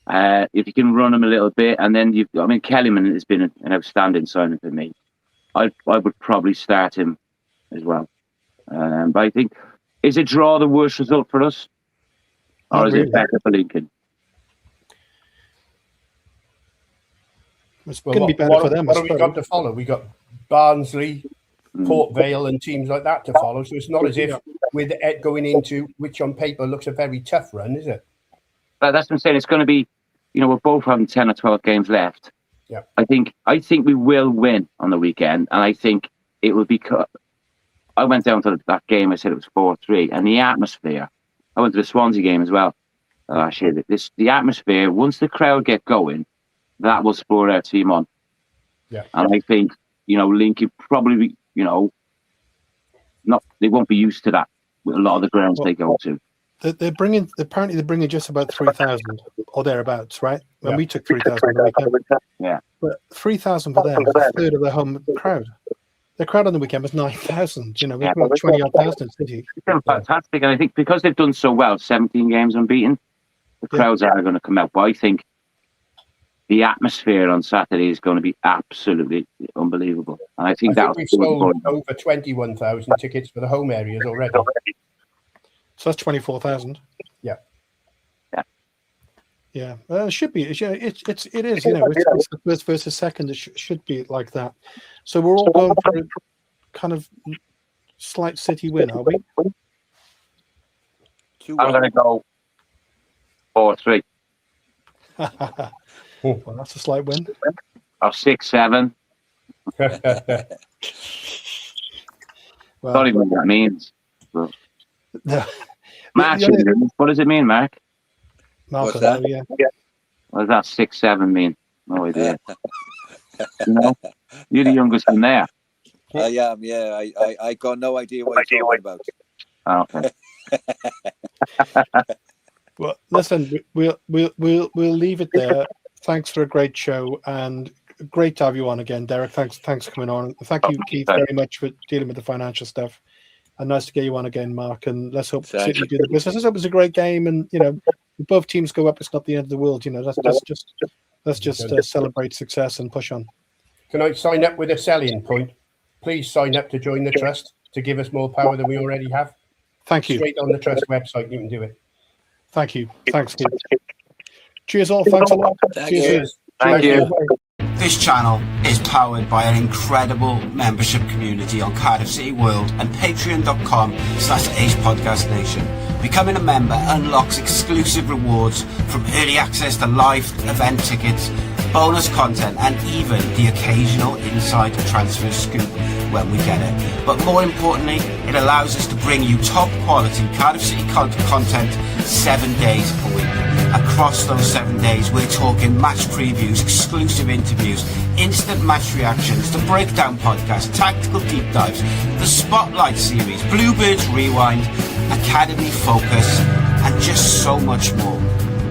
If you can run him a little bit, and then Kellyman has been an outstanding signing for me. I would probably start him as well. But I think, is a draw the worst result for us, or is it better for Lincoln? It's going to be better for them. What have we got to follow? We got Barnsley, Port Vale, and teams like that to follow. So it's not as if we're going into which on paper looks a very tough run, is it? But that's what I'm saying. It's going to be, we're both having 10 or 12 games left. Yeah. I think we will win on the weekend, and I think it will be. I went down to that game. I said it was 4-3, and the atmosphere. I went to the Swansea game as well. The atmosphere. Once the crowd get going, that will spur our team on. Yeah. And I think Lincoln probably they won't be used to that with a lot of the grounds they go to. They're bringing just about 3,000 or thereabouts, right? When we took 3,000 on the weekend. Yeah. But 3,000 for them is a third of their home crowd. The crowd on the weekend was 9,000. We've got 20-odd thousand in City. It's been fantastic, and I think because they've done so well, 17 games unbeaten, the crowds are going to come out. But I think the atmosphere on Saturday is going to be absolutely unbelievable, and I think we've sold over 21,000 tickets for the home areas already. So that's 24,000. Yeah. Yeah, it should be. It is. It's the first versus second. It should be like that. So we're all going for a kind of slight City win, are we? I'm going to go 4-3. Well, that's a slight win. Or 6-7. Well, not even what that means. But... No. Mark, what does it mean, Mark? What's that? Yeah. What does that 6-7 mean? No idea. You're the youngest one there. I am, yeah. I got no idea what you're talking about. Oh, okay. Well, listen, we'll leave it there. Thanks for a great show, and great to have you on again, Derek. Thanks for coming on. Thank you, Keith, very much for dealing with the financial stuff. and nice to get you on again, Mark. And let's hope City do the business. It was a great game, and if both teams go up, it's not the end of the world. Let's just celebrate success and push on. Can I sign up with a selling point? Please sign up to join the trust to give us more power than we already have. Thank you. Straight on the trust website, you can do it. Thank you. Thanks, Keith. Cheers all. Thanks a lot. Cheers. Thank you. This channel is powered by an incredible membership community on Cardiff City World and patreon.com/Ace Podcast Nation. Becoming a member unlocks exclusive rewards from early access to live event tickets, bonus content, and even the occasional inside transfer scoop when we get it. But more importantly, it allows us to bring you top quality Cardiff City content 7 days a week. Across those 7 days, we're talking match previews, exclusive interviews, instant match reactions, the breakdown podcast, tactical deep dives, the spotlight series, Bluebirds Rewind, Academy Focus, and just so much more.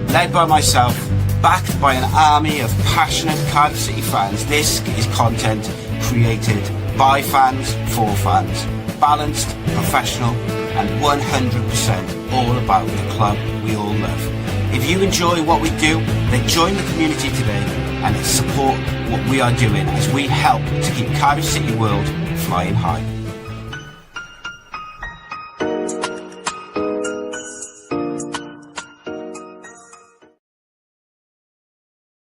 Led by myself, backed by an army of passionate Cardiff City fans, this is content created by fans for fans. Balanced, professional, and 100% all about the club we all love. If you enjoy what we do, then join the community today and support what we are doing as we help to keep Cardiff City World flying high.